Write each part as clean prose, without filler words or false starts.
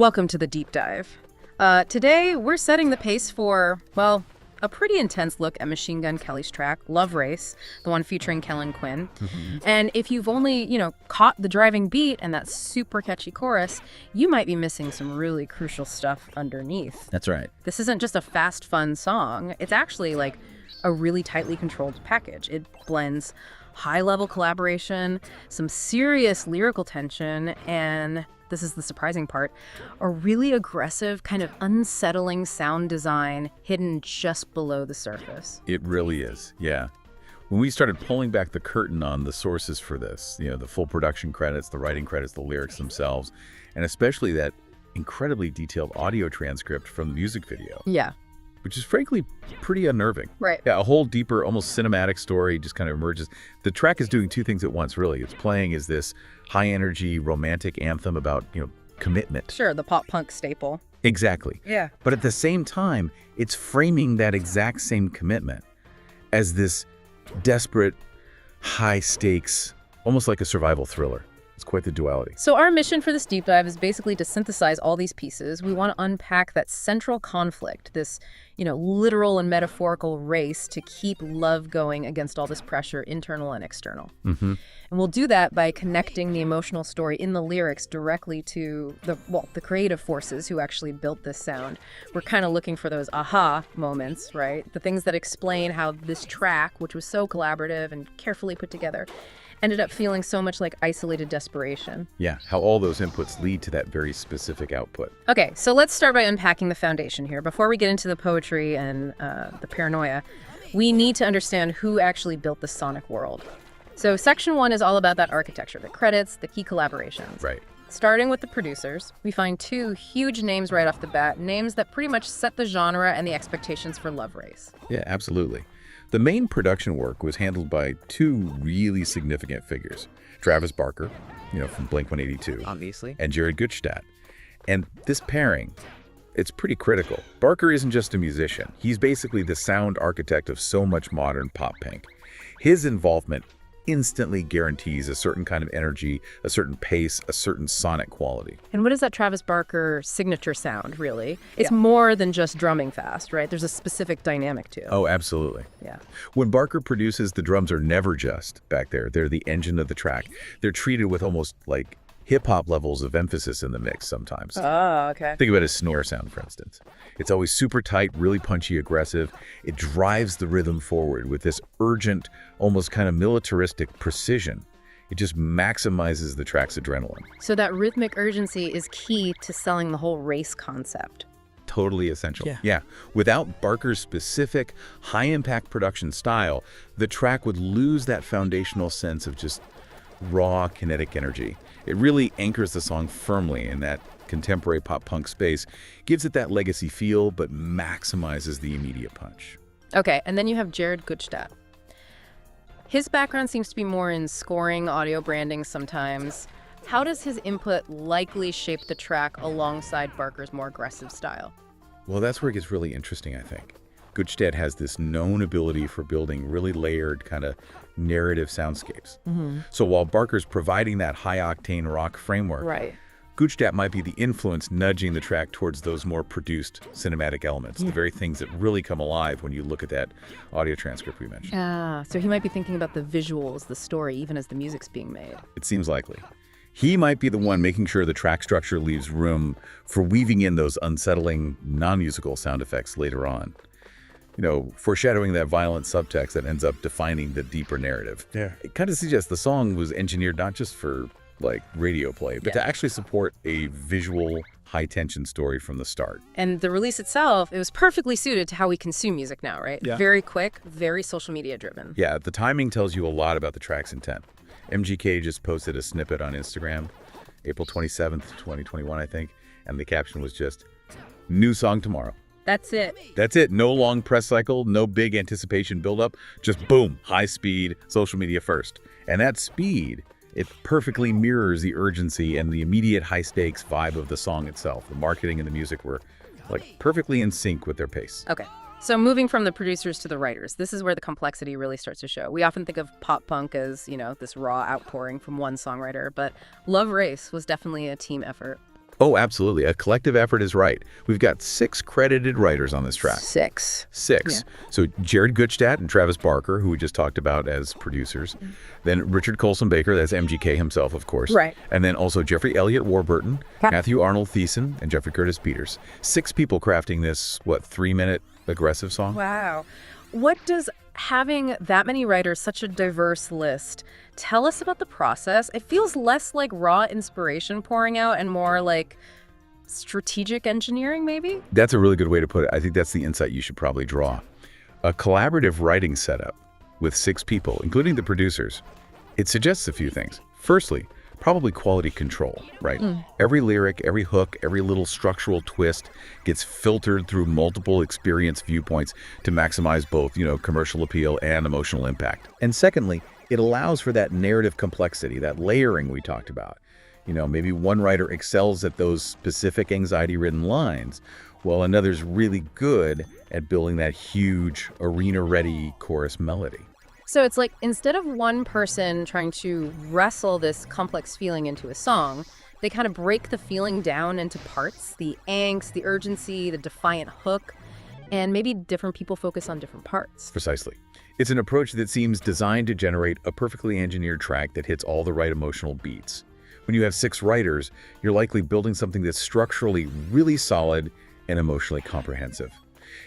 Welcome to the deep dive. Today, we're setting the pace for, well, a pretty intense look at Machine Gun Kelly's track, Love Race, the one featuring Kellen Quinn. And if you've only, caught the driving beat and that super catchy chorus, you might be missing some really crucial stuff underneath. That's right. This isn't just a fast, fun song. It's actually like a really tightly controlled package. It blends high-level collaboration, some serious lyrical tension, and this is the surprising part, a really aggressive, kind of unsettling sound design hidden just below the surface. It really is, yeah. When we started pulling back the curtain on the sources for this, the full production credits, the writing credits, the lyrics themselves, and especially that incredibly detailed audio transcript from the music video. Yeah. Which is frankly pretty unnerving. Right. Yeah, a whole deeper, almost cinematic story just kind of emerges. The track is doing two things at once, really. It's playing as this high-energy, romantic anthem about, commitment. Sure, the pop-punk staple. Exactly. Yeah. But at the same time, it's framing that exact same commitment as this desperate, high-stakes, almost like a survival thriller. It's quite the duality. So our mission for this deep dive is basically to synthesize all these pieces. We want to unpack that central conflict, this, literal and metaphorical race to keep love going against all this pressure, internal and external. And we'll do that by connecting the emotional story in the lyrics directly to the creative forces who actually built this sound. We're kind of looking for those aha moments, right? The things that explain how this track, which was so collaborative and carefully put together, ended up feeling so much like isolated desperation. Yeah, how all those inputs lead to that very specific output. Okay, so let's start by unpacking the foundation here. Before we get into the poetry and the paranoia, we need to understand who actually built the sonic world. So section 1 is all about that architecture, the credits, the key collaborations. Right. Starting with the producers, we find two huge names right off the bat, names that pretty much set the genre and the expectations for Love Race. Yeah, absolutely. The main production work was handled by two really significant figures. Travis Barker, from Blink-182. Obviously. And Jared Gutstadt. And this pairing, it's pretty critical. Barker isn't just a musician. He's basically the sound architect of so much modern pop punk. His involvement instantly guarantees a certain kind of energy, a certain pace, a certain sonic quality. And what is that Travis Barker signature sound, really? It's more than just drumming fast, right? There's a specific dynamic to it. Oh, absolutely. Yeah. When Barker produces, the drums are never just back there. They're the engine of the track. They're treated with almost like hip-hop levels of emphasis in the mix sometimes. Oh, okay. Think about his snare sound, for instance. It's always super tight, really punchy, aggressive. It drives the rhythm forward with this urgent, almost kind of militaristic precision. It just maximizes the track's adrenaline. So that rhythmic urgency is key to selling the whole race concept. Totally essential. Yeah. Without Barker's specific, high-impact production style, the track would lose that foundational sense of just raw, kinetic energy. It really anchors the song firmly in that contemporary pop-punk space, gives it that legacy feel, but maximizes the immediate punch. Okay, and then you have Jared Gutstadt. His background seems to be more in scoring, audio branding sometimes. How does his input likely shape the track alongside Barker's more aggressive style? Well, that's where it gets really interesting, I think. Gutstadt has this known ability for building really layered kind of narrative soundscapes. So while Barker's providing that high-octane rock framework, Right. Gutstadt might be the influence nudging the track towards those more produced cinematic elements, the very things that really come alive when you look at that audio transcript we mentioned. So he might be thinking about the visuals, the story, even as the music's being made. It seems likely. He might be the one making sure the track structure leaves room for weaving in those unsettling, non-musical sound effects later on. Foreshadowing that violent subtext that ends up defining the deeper narrative. Yeah. It kind of suggests the song was engineered not just for, radio play, but to actually support a visual, high-tension story from the start. And the release itself, it was perfectly suited to how we consume music now, right? Yeah. Very quick, very social media driven. Yeah, the timing tells you a lot about the track's intent. MGK just posted a snippet on Instagram, April 27th, 2021, I think, and the caption was just, "New song tomorrow." That's it. That's it. No long press cycle, no big anticipation buildup, just boom, high speed, social media first. And that speed, it perfectly mirrors the urgency and the immediate high stakes vibe of the song itself. The marketing and the music were perfectly in sync with their pace. Okay. So moving from the producers to the writers, this is where the complexity really starts to show. We often think of pop punk as, this raw outpouring from one songwriter, but Love Race was definitely a team effort. Oh, absolutely. A collective effort is right. We've got 6 credited writers on this track. 6. 6. Yeah. So Jared Gutstadt and Travis Barker, who we just talked about as producers. Then Richard Colson Baker, that's MGK himself, of course. Right. And then also Jeffrey Elliott Warburton, Matthew Arnold Thiessen, and Jeffrey Curtis Peters. 6 people crafting this, 3-minute aggressive song? Wow. What does having that many writers, such a diverse list, tell us about the process? It feels less like raw inspiration pouring out and more like strategic engineering, maybe? That's a really good way to put it. I think that's the insight you should probably draw. A collaborative writing setup with 6 people, including the producers, it suggests a few things. Firstly, probably quality control, right? Every lyric, every hook, every little structural twist gets filtered through multiple experience viewpoints to maximize both, commercial appeal and emotional impact. And secondly, it allows for that narrative complexity, that layering we talked about. Maybe one writer excels at those specific anxiety-ridden lines, while another's really good at building that huge, arena-ready chorus melody. So it's like instead of one person trying to wrestle this complex feeling into a song, they kind of break the feeling down into parts, the angst, the urgency, the defiant hook, and maybe different people focus on different parts. Precisely. It's an approach that seems designed to generate a perfectly engineered track that hits all the right emotional beats. When you have 6 writers, you're likely building something that's structurally really solid and emotionally comprehensive.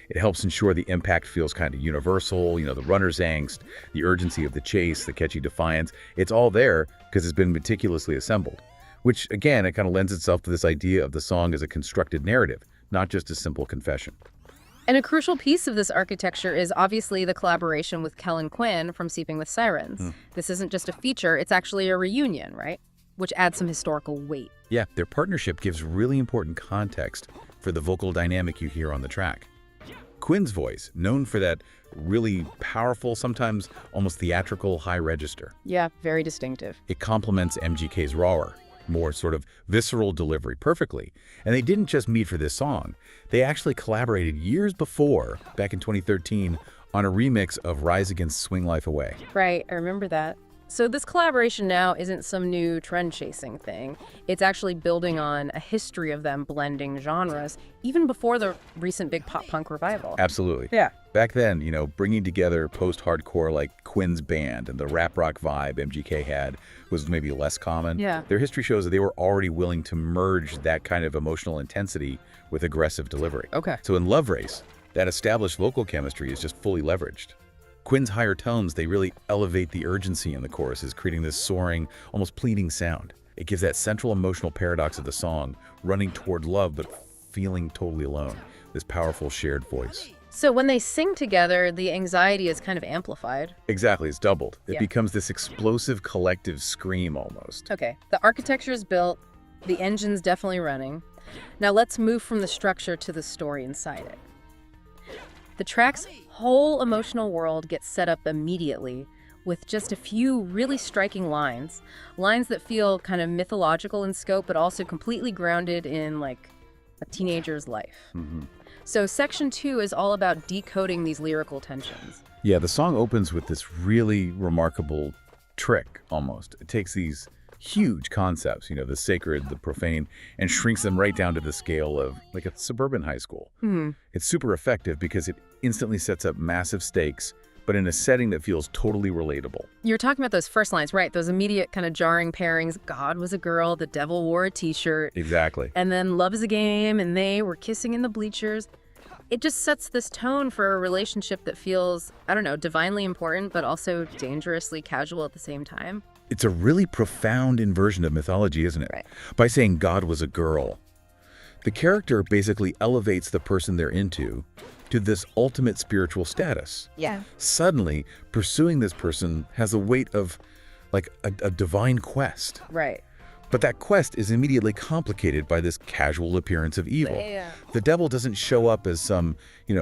It helps ensure the impact feels kind of universal, the runner's angst, the urgency of the chase, the catchy defiance. It's all there because it's been meticulously assembled, which again, it kind of lends itself to this idea of the song as a constructed narrative, not just a simple confession. And a crucial piece of this architecture is obviously the collaboration with Kellen Quinn from Sleeping with Sirens. This isn't just a feature, it's actually a reunion, right? Which adds some historical weight. Yeah, their partnership gives really important context for the vocal dynamic you hear on the track. Quinn's voice, known for that really powerful, sometimes almost theatrical high register. Yeah, very distinctive. It complements MGK's rawer, more sort of visceral delivery perfectly. And they didn't just meet for this song. They actually collaborated years before, back in 2013, on a remix of Rise Against Swing Life Away. Right, I remember that. So this collaboration now isn't some new trend-chasing thing. It's actually building on a history of them blending genres, even before the recent big pop-punk revival. Absolutely. Yeah. Back then, bringing together post-hardcore like Quinn's band and the rap rock vibe MGK had was maybe less common. Yeah. Their history shows that they were already willing to merge that kind of emotional intensity with aggressive delivery. Okay. So in Love Race, that established vocal chemistry is just fully leveraged. Quinn's higher tones, they really elevate the urgency in the choruses, creating this soaring, almost pleading sound. It gives that central emotional paradox of the song, running toward love but feeling totally alone, this powerful shared voice. So when they sing together, the anxiety is kind of amplified. Exactly, it's doubled. It Yeah. becomes this explosive collective scream almost. Okay, the architecture is built, the engine's definitely running. Now let's move from the structure to the story inside it. The track's whole emotional world gets set up immediately with just a few really striking lines that feel kind of mythological in scope, but also completely grounded in like a teenager's life. So section 2 is all about decoding these lyrical tensions. Yeah, the song opens with this really remarkable trick almost. It takes these huge concepts, the sacred, the profane, and shrinks them right down to the scale of like a suburban high school. It's super effective because it instantly sets up massive stakes, but in a setting that feels totally relatable. You're talking about those first lines, right? Those immediate kind of jarring pairings. God was a girl, the devil wore a t-shirt. Exactly. And then love is a game, and they were kissing in the bleachers. It just sets this tone for a relationship that feels, divinely important, but also dangerously casual at the same time. It's a really profound inversion of mythology, isn't it? Right. By saying God was a girl, the character basically elevates the person they're into to this ultimate spiritual status. Yeah. Suddenly, pursuing this person has a weight of like a divine quest. Right. But that quest is immediately complicated by this casual appearance of evil. Yeah. The devil doesn't show up as some,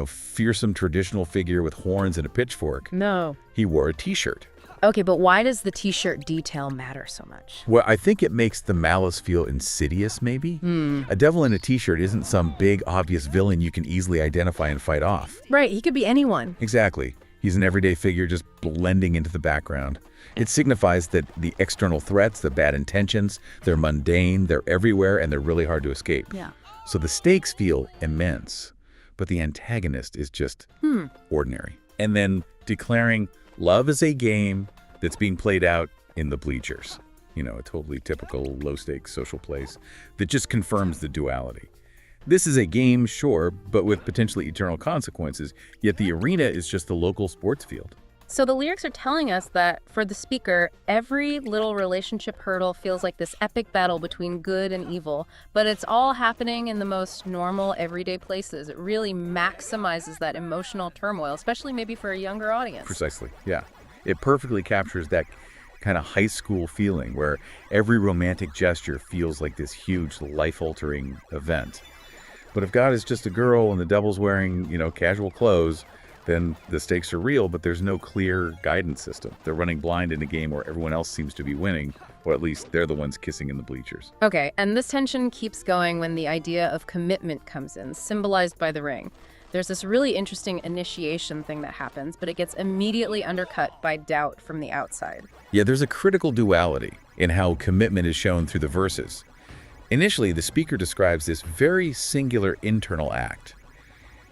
fearsome traditional figure with horns and a pitchfork. No. He wore a t-shirt. Okay, but why does the t-shirt detail matter so much? Well, I think it makes the malice feel insidious, maybe. A devil in a t-shirt isn't some big, obvious villain you can easily identify and fight off. Right, he could be anyone. Exactly. He's an everyday figure just blending into the background. It signifies that the external threats, the bad intentions, they're mundane, they're everywhere, and they're really hard to escape. Yeah. So the stakes feel immense, but the antagonist is just ordinary. And then declaring love is a game that's being played out in the bleachers. You know, a totally typical low-stakes social place that just confirms the duality. This is a game, sure, but with potentially eternal consequences, yet the arena is just the local sports field. So the lyrics are telling us that for the speaker, every little relationship hurdle feels like this epic battle between good and evil, but it's all happening in the most normal, everyday places. It really maximizes that emotional turmoil, especially maybe for a younger audience. Precisely, yeah. It perfectly captures that kind of high school feeling where every romantic gesture feels like this huge, life-altering event. But if God is just a girl and the devil's wearing, casual clothes, then the stakes are real, but there's no clear guidance system. They're running blind in a game where everyone else seems to be winning, or at least they're the ones kissing in the bleachers. Okay, and this tension keeps going when the idea of commitment comes in, symbolized by the ring. There's this really interesting initiation thing that happens, but it gets immediately undercut by doubt from the outside. Yeah, there's a critical duality in how commitment is shown through the verses. Initially, the speaker describes this very singular internal act.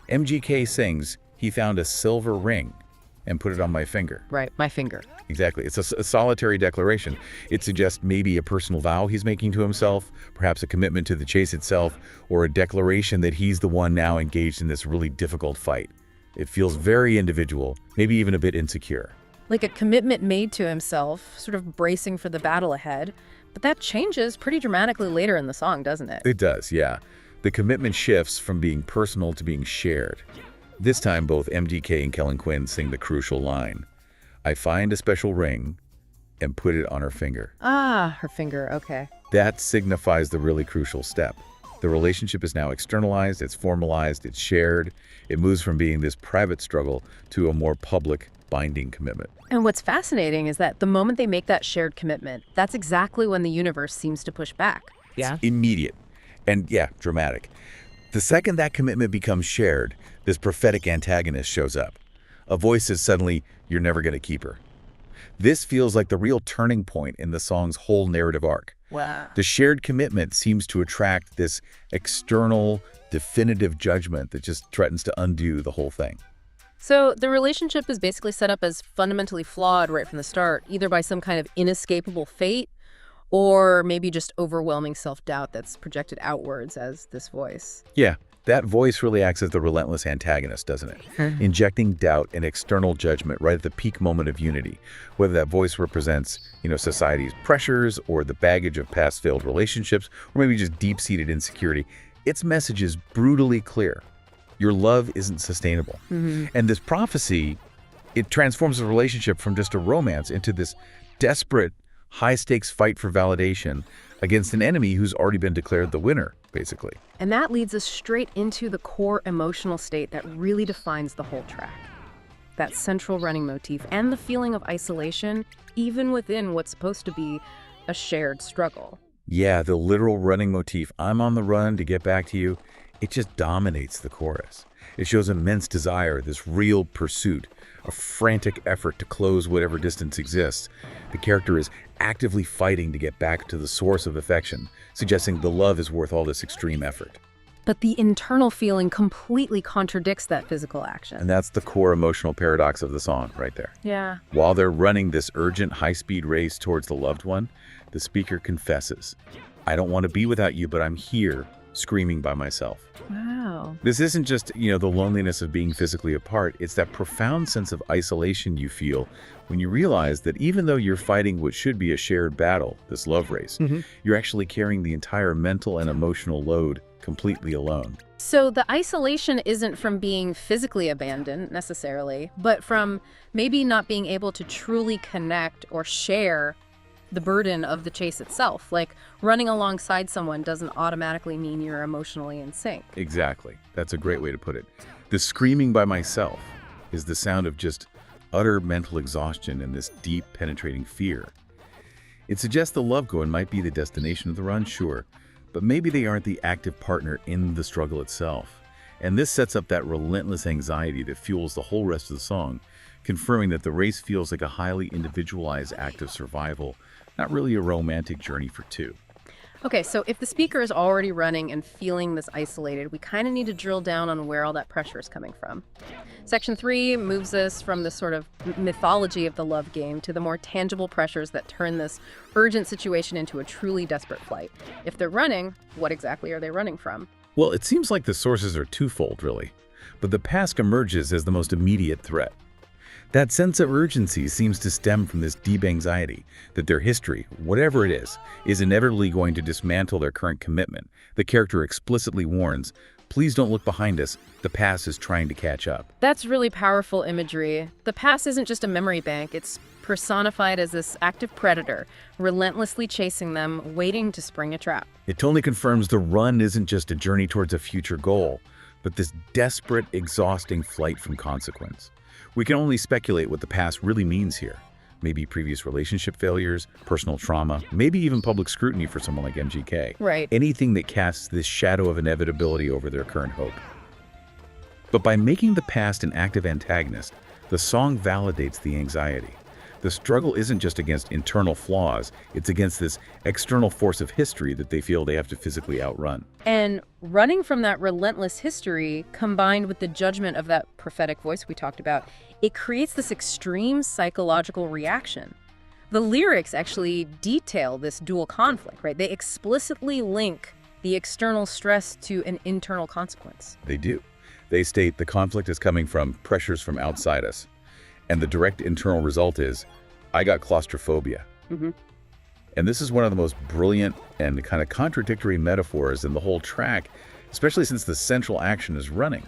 MGK sings, "He found a silver ring and put it on my finger." Right, my finger. Exactly. It's a solitary declaration. It suggests maybe a personal vow he's making to himself, perhaps a commitment to the chase itself, or a declaration that he's the one now engaged in this really difficult fight. It feels very individual, maybe even a bit insecure. Like a commitment made to himself, sort of bracing for the battle ahead. But that changes pretty dramatically later in the song, doesn't it? It does, yeah. The commitment shifts from being personal to being shared. This time, both MGK and Kellen Quinn sing the crucial line, "I find a special ring and put it on her finger." Ah, her finger, okay. That signifies the really crucial step. The relationship is now externalized, it's formalized, it's shared. It moves from being this private struggle to a more public, binding commitment. And what's fascinating is that the moment they make that shared commitment, that's exactly when the universe seems to push back. Yeah. Immediate. And yeah, dramatic. The second that commitment becomes shared, this prophetic antagonist shows up. A voice says suddenly, "You're never going to keep her." This feels like the real turning point in the song's whole narrative arc. Wow. The shared commitment seems to attract this external, definitive judgment that just threatens to undo the whole thing. So the relationship is basically set up as fundamentally flawed right from the start, either by some kind of inescapable fate or maybe just overwhelming self-doubt that's projected outwards as this voice. Yeah, that voice really acts as the relentless antagonist, doesn't it? Injecting doubt and external judgment right at the peak moment of unity, whether that voice represents, society's pressures or the baggage of past failed relationships, or maybe just deep-seated insecurity. Its message is brutally clear. Your love isn't sustainable. And this prophecy, it transforms the relationship from just a romance into this desperate, high-stakes fight for validation against an enemy who's already been declared the winner, basically. And that leads us straight into the core emotional state that really defines the whole track. That central running motif and the feeling of isolation, even within what's supposed to be a shared struggle. Yeah, the literal running motif, "I'm on the run to get back to you," it just dominates the chorus. It shows immense desire, this real pursuit, a frantic effort to close whatever distance exists. The character is actively fighting to get back to the source of affection, suggesting the love is worth all this extreme effort. But the internal feeling completely contradicts that physical action. And that's the core emotional paradox of the song right there. Yeah. While they're running this urgent high-speed race towards the loved one, the speaker confesses, "I don't want to be without you, but I'm here, screaming by myself." Wow. This isn't just, the loneliness of being physically apart. It's that profound sense of isolation you feel when you realize that even though you're fighting what should be a shared battle, this love race, you're actually carrying the entire mental and emotional load completely alone. So the isolation isn't from being physically abandoned necessarily, but from maybe not being able to truly connect or share the burden of the chase itself. Like running alongside someone doesn't automatically mean you're emotionally in sync. Exactly. That's a great way to put it. The screaming by myself is the sound of just utter mental exhaustion and this deep, penetrating fear. It suggests the loved one might be the destination of the run, sure, but maybe they aren't the active partner in the struggle itself. And this sets up that relentless anxiety that fuels the whole rest of the song, confirming that the race feels like a highly individualized act of survival, not really a romantic journey for two. Okay, so if the speaker is already running and feeling this isolated, we kind of need to drill down on where all that pressure is coming from. Section 3 moves us from this sort of mythology of the love game to the more tangible pressures that turn this urgent situation into a truly desperate flight. If they're running, what exactly are they running from? Well, it seems like the sources are twofold, really, but the past emerges as the most immediate threat. That sense of urgency seems to stem from this deep anxiety that their history, whatever it is inevitably going to dismantle their current commitment. The character explicitly warns, "Please don't look behind us. The past is trying to catch up." That's really powerful imagery. The past isn't just a memory bank, it's personified as this active predator, relentlessly chasing them, waiting to spring a trap. It totally confirms the run isn't just a journey towards a future goal, but this desperate, exhausting flight from consequence. We can only speculate what the past really means here. Maybe previous relationship failures, personal trauma, maybe even public scrutiny for someone like MGK. Right. Anything that casts this shadow of inevitability over their current hope. But by making the past an active antagonist, the song validates the anxiety. The struggle isn't just against internal flaws, it's against this external force of history that they feel they have to physically outrun. And running from that relentless history, combined with the judgment of that prophetic voice we talked about, it creates this extreme psychological reaction. The lyrics actually detail this dual conflict, right? They explicitly link the external stress to an internal consequence. They do. They state the conflict is coming from pressures from outside us. And the direct internal result is, I got claustrophobia. Mm-hmm. And this is one of the most brilliant and kind of contradictory metaphors in the whole track, especially since the central action is running,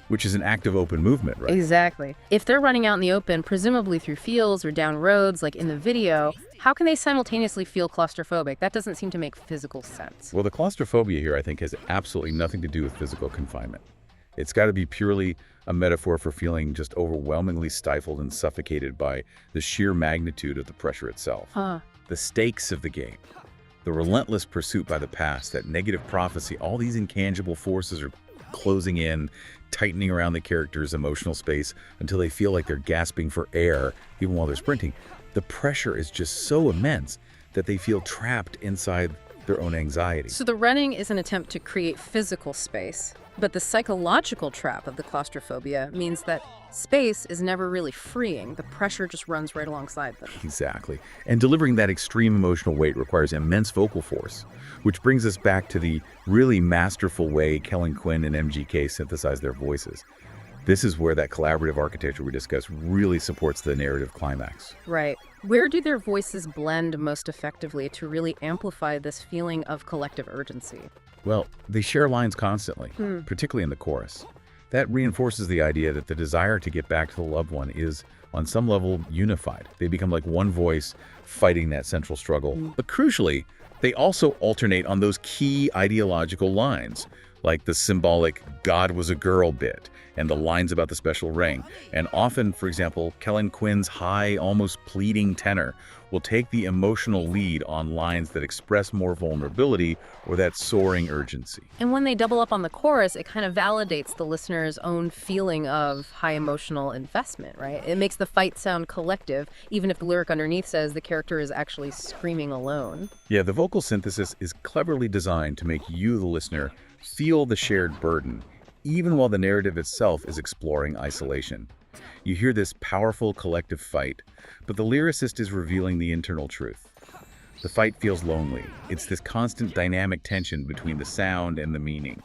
which is an active open movement, right? Exactly. If they're running out in the open, presumably through fields or down roads, like in the video, how can they simultaneously feel claustrophobic? That doesn't seem to make physical sense. Well, the claustrophobia here, I think, has absolutely nothing to do with physical confinement. It's got to be purely a metaphor for feeling just overwhelmingly stifled and suffocated by the sheer magnitude of the pressure itself. Huh. The stakes of the game, the relentless pursuit by the past, that negative prophecy, all these intangible forces are closing in, tightening around the character's emotional space until they feel like they're gasping for air, even while they're sprinting. The pressure is just so immense that they feel trapped inside their own anxiety. So the running is an attempt to create physical space, but the psychological trap of the claustrophobia means that space is never really freeing. The pressure just runs right alongside them. Exactly. And delivering that extreme emotional weight requires immense vocal force, which brings us back to the really masterful way Kellen Quinn and MGK synthesize their voices. This is where that collaborative architecture we discussed really supports the narrative climax. Right. Where do their voices blend most effectively to really amplify this feeling of collective urgency? Well, they share lines constantly, particularly in the chorus. That reinforces the idea that the desire to get back to the loved one is, on some level, unified. They become like one voice fighting that central struggle. But crucially, they also alternate on those key ideological lines, like the symbolic "God was a girl" bit and the lines about the special ring. And often, for example, Kellen Quinn's high, almost pleading tenor will take the emotional lead on lines that express more vulnerability or that soaring urgency. And when they double up on the chorus, it kind of validates the listener's own feeling of high emotional investment, right? It makes the fight sound collective, even if the lyric underneath says the character is actually screaming alone. Yeah, the vocal synthesis is cleverly designed to make you, the listener, feel the shared burden, even while the narrative itself is exploring isolation. You hear this powerful collective fight, but the lyricist is revealing the internal truth. The fight feels lonely. It's this constant dynamic tension between the sound and the meaning.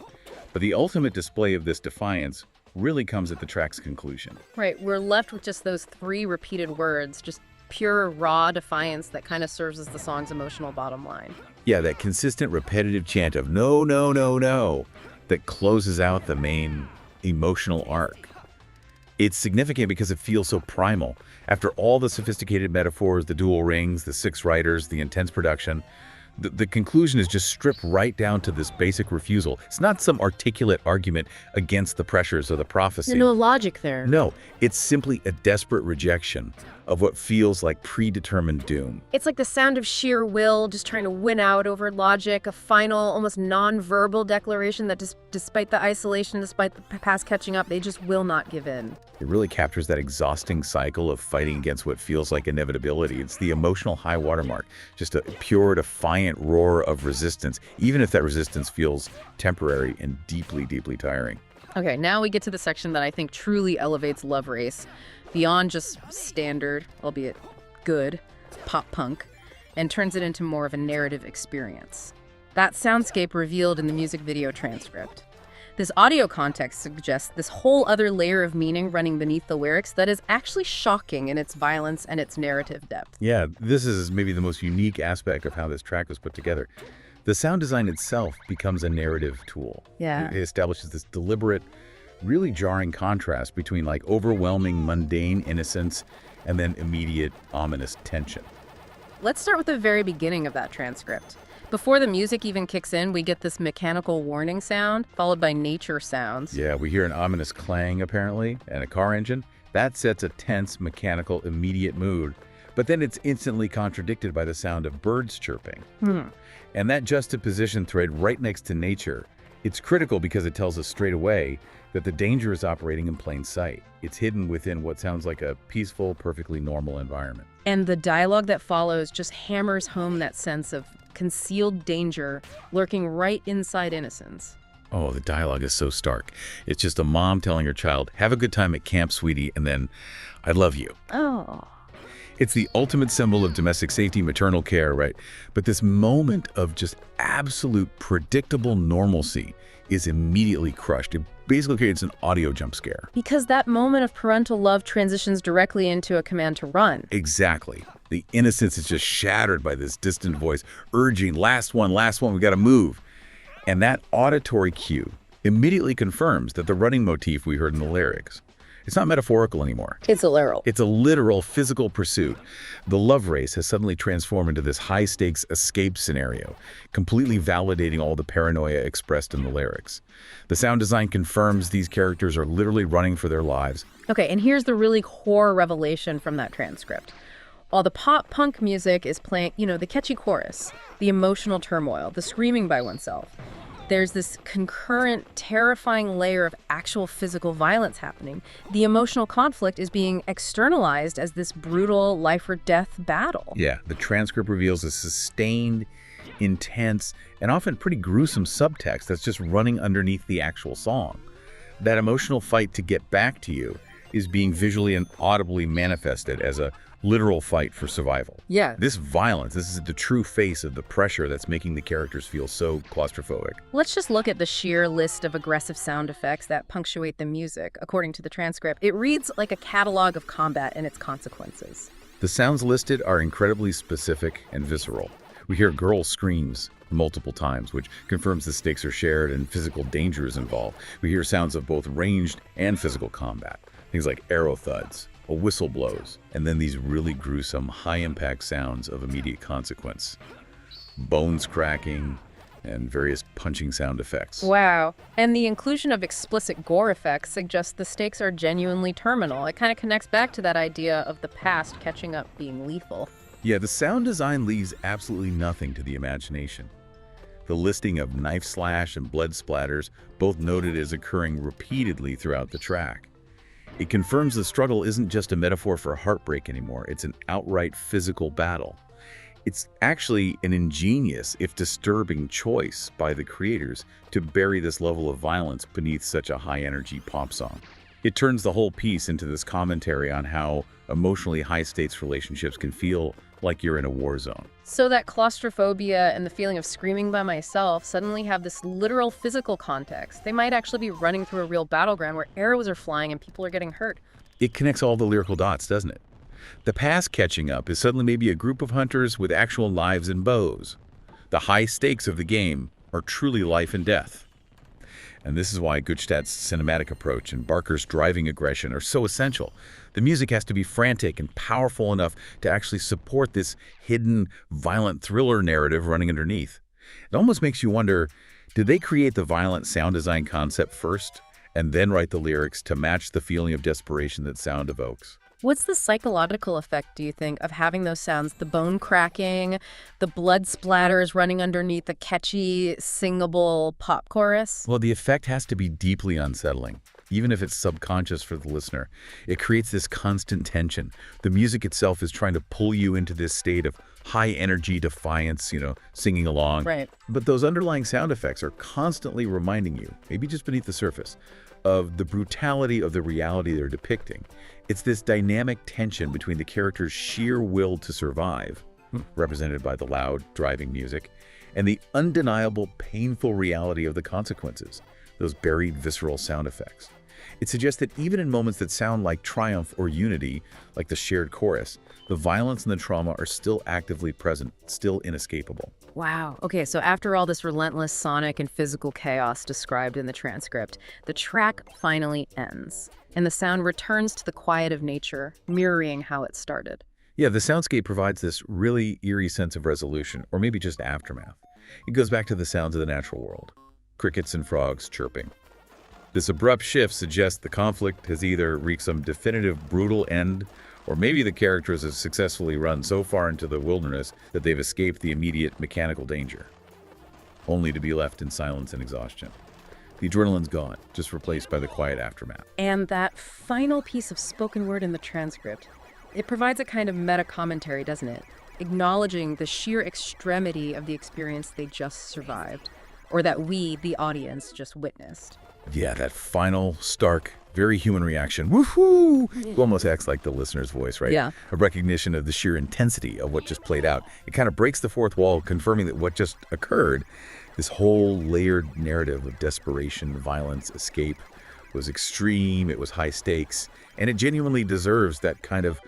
But the ultimate display of this defiance really comes at the track's conclusion. Right, we're left with just those three repeated words, just pure, raw defiance that kind of serves as the song's emotional bottom line. Yeah, that consistent repetitive chant of "no, no, no, no" that closes out the main emotional arc. It's significant because it feels so primal. After all the sophisticated metaphors, the dual rings, the 6 writers, the intense production, the conclusion is just stripped right down to this basic refusal. It's not some articulate argument against the pressures of the prophecy. There's no logic there. No, it's simply a desperate rejection of what feels like predetermined doom. It's like the sound of sheer will, just trying to win out over logic, a final, almost non-verbal declaration that despite the isolation, despite the past catching up, they just will not give in. It really captures that exhausting cycle of fighting against what feels like inevitability. It's the emotional high watermark, just a pure, defiant roar of resistance, even if that resistance feels temporary and deeply, deeply tiring. Okay, now we get to the section that I think truly elevates Love Race beyond just standard, albeit good, pop punk, and turns it into more of a narrative experience. That soundscape revealed in the music video transcript. This audio context suggests this whole other layer of meaning running beneath the lyrics that is actually shocking in its violence and its narrative depth. Yeah, this is maybe the most unique aspect of how this track was put together. The sound design itself becomes a narrative tool. Yeah. It establishes this deliberate, really jarring contrast between like overwhelming mundane innocence and then immediate ominous tension. Let's start with the very beginning of that transcript. Before the music even kicks in, we get this mechanical warning sound, followed by nature sounds. Yeah, we hear an ominous clang, apparently, and a car engine. That sets a tense, mechanical, immediate mood. But then it's instantly contradicted by the sound of birds chirping. And that juxtaposition thread right next to nature, it's critical because it tells us straight away that the danger is operating in plain sight. It's hidden within what sounds like a peaceful, perfectly normal environment. And the dialogue that follows just hammers home that sense of concealed danger lurking right inside innocence. Oh, the dialogue is so stark. It's just a mom telling her child, have a good time at camp, sweetie, and then, I love you. Oh. It's the ultimate symbol of domestic safety, maternal care, right? But this moment of just absolute predictable normalcy is immediately crushed. It basically creates an audio jump scare. Because that moment of parental love transitions directly into a command to run. Exactly. The innocence is just shattered by this distant voice urging, last one, we gotta move. And that auditory cue immediately confirms that the running motif we heard in the lyrics, it's not metaphorical anymore. It's a literal. It's a literal physical pursuit. The love race has suddenly transformed into this high-stakes escape scenario, completely validating all the paranoia expressed in the lyrics. The sound design confirms these characters are literally running for their lives. Okay, and here's the really core revelation from that transcript. While the pop-punk music is playing, the catchy chorus, the emotional turmoil, the screaming by oneself, there's this concurrent, terrifying layer of actual physical violence happening. The emotional conflict is being externalized as this brutal life-or-death battle. Yeah, the transcript reveals a sustained, intense, and often pretty gruesome subtext that's just running underneath the actual song. That emotional fight to get back to you is being visually and audibly manifested as a literal fight for survival. Yeah. This violence, this is the true face of the pressure that's making the characters feel so claustrophobic. Let's just look at the sheer list of aggressive sound effects that punctuate the music. According to the transcript, it reads like a catalog of combat and its consequences. The sounds listed are incredibly specific and visceral. We hear girl screams multiple times, which confirms the stakes are shared and physical danger is involved. We hear sounds of both ranged and physical combat. Things like arrow thuds, a whistle blows, and then these really gruesome, high-impact sounds of immediate consequence. Bones cracking, and various punching sound effects. Wow. And the inclusion of explicit gore effects suggests the stakes are genuinely terminal. It kind of connects back to that idea of the past catching up being lethal. Yeah, the sound design leaves absolutely nothing to the imagination. The listing of knife slash and blood splatters, both noted as occurring repeatedly throughout the track. It confirms the struggle isn't just a metaphor for heartbreak anymore, it's an outright physical battle. It's actually an ingenious, if disturbing, choice by the creators to bury this level of violence beneath such a high-energy pop song. It turns the whole piece into this commentary on how emotionally high-stakes relationships can feel like you're in a war zone. So that claustrophobia and the feeling of screaming by myself suddenly have this literal physical context. They might actually be running through a real battleground where arrows are flying and people are getting hurt. It connects all the lyrical dots, doesn't it? The past catching up is suddenly maybe a group of hunters with actual knives and bows. The high stakes of the game are truly life and death. And this is why Gutstadt's cinematic approach and Barker's driving aggression are so essential. The music has to be frantic and powerful enough to actually support this hidden, violent thriller narrative running underneath. It almost makes you wonder, did they create the violent sound design concept first and then write the lyrics to match the feeling of desperation that sound evokes? What's the psychological effect, do you think, of having those sounds, the bone cracking, the blood splatters running underneath the catchy, singable pop chorus? Well, the effect has to be deeply unsettling, even if it's subconscious for the listener. It creates this constant tension. The music itself is trying to pull you into this state of high energy defiance, singing along. Right. But those underlying sound effects are constantly reminding you, maybe just beneath the surface, of the brutality of the reality they're depicting. It's this dynamic tension between the character's sheer will to survive, represented by the loud, driving music, and the undeniable, painful reality of the consequences, those buried, visceral sound effects. It suggests that even in moments that sound like triumph or unity, like the shared chorus, the violence and the trauma are still actively present, still inescapable. Wow. Okay, so after all this relentless sonic and physical chaos described in the transcript, the track finally ends, and the sound returns to the quiet of nature, mirroring how it started. Yeah, the soundscape provides this really eerie sense of resolution, or maybe just aftermath. It goes back to the sounds of the natural world, crickets and frogs chirping. This abrupt shift suggests the conflict has either reached some definitive brutal end, or maybe the characters have successfully run so far into the wilderness that they've escaped the immediate mechanical danger, only to be left in silence and exhaustion. The adrenaline's gone, just replaced by the quiet aftermath. And that final piece of spoken word in the transcript, it provides a kind of meta-commentary, doesn't it? Acknowledging the sheer extremity of the experience they just survived, or that we, the audience, just witnessed. Yeah, that final, stark, very human reaction, woohoo, almost acts like the listener's voice, right? Yeah. A recognition of the sheer intensity of what just played out. It kind of breaks the fourth wall, confirming that what just occurred, this whole layered narrative of desperation, violence, escape, was extreme, it was high stakes, and it genuinely deserves that kind of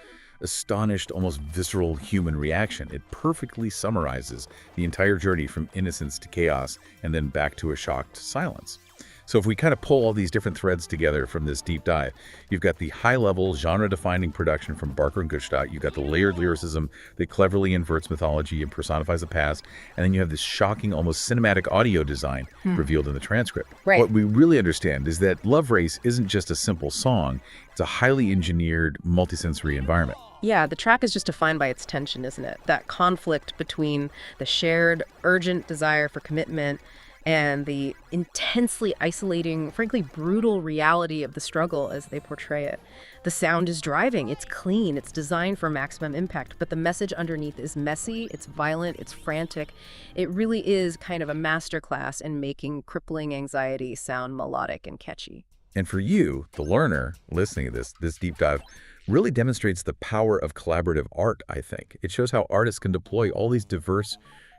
astonished, almost visceral human reaction. It perfectly summarizes the entire journey from innocence to chaos and then back to a shocked silence. So if we kind of pull all these different threads together from this deep dive, you've got the high-level, genre-defining production from Barker and Goodstadt, you've got the layered lyricism that cleverly inverts mythology and personifies the past, and then you have this shocking, almost cinematic audio design revealed in the transcript. Right. What we really understand is that Love Race isn't just a simple song, it's a highly engineered, multisensory environment. Yeah, the track is just defined by its tension, isn't it? That conflict between the shared, urgent desire for commitment and the intensely isolating, frankly brutal reality of the struggle as they portray it. The sound is driving, it's clean, it's designed for maximum impact, but the message underneath is messy, it's violent, it's frantic. It really is kind of a masterclass in making crippling anxiety sound melodic and catchy. And for you, the learner, listening to this deep dive, really demonstrates the power of collaborative art, I think. It shows how artists can deploy all these diverse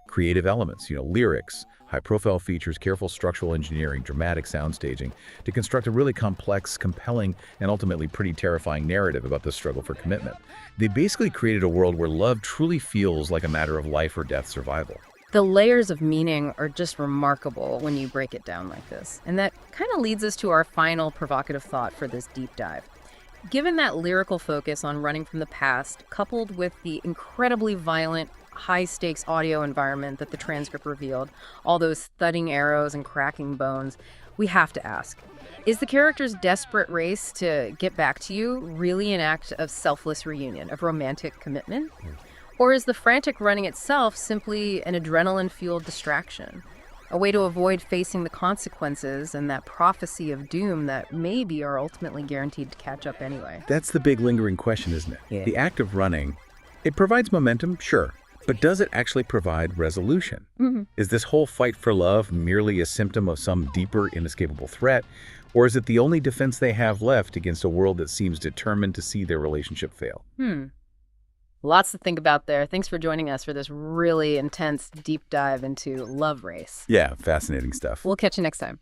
creative elements, lyrics, high-profile features, careful structural engineering, dramatic sound staging, to construct a really complex, compelling, and ultimately pretty terrifying narrative about the struggle for commitment. They basically created a world where love truly feels like a matter of life or death survival. The layers of meaning are just remarkable when you break it down like this. And that kind of leads us to our final provocative thought for this deep dive. Given that lyrical focus on running from the past, coupled with the incredibly violent, high-stakes audio environment that the transcript revealed, all those thudding arrows and cracking bones, we have to ask, is the character's desperate race to get back to you really an act of selfless reunion, of romantic commitment? Or is the frantic running itself simply an adrenaline-fueled distraction? A way to avoid facing the consequences and that prophecy of doom that maybe are ultimately guaranteed to catch up anyway? That's the big lingering question, isn't it? Yeah. The act of running, it provides momentum, sure, but does it actually provide resolution? Is this whole fight for love merely a symptom of some deeper, inescapable threat, or is it the only defense they have left against a world that seems determined to see their relationship fail? Lots to think about there. Thanks for joining us for this really intense deep dive into Love Race. Yeah, fascinating stuff. We'll catch you next time.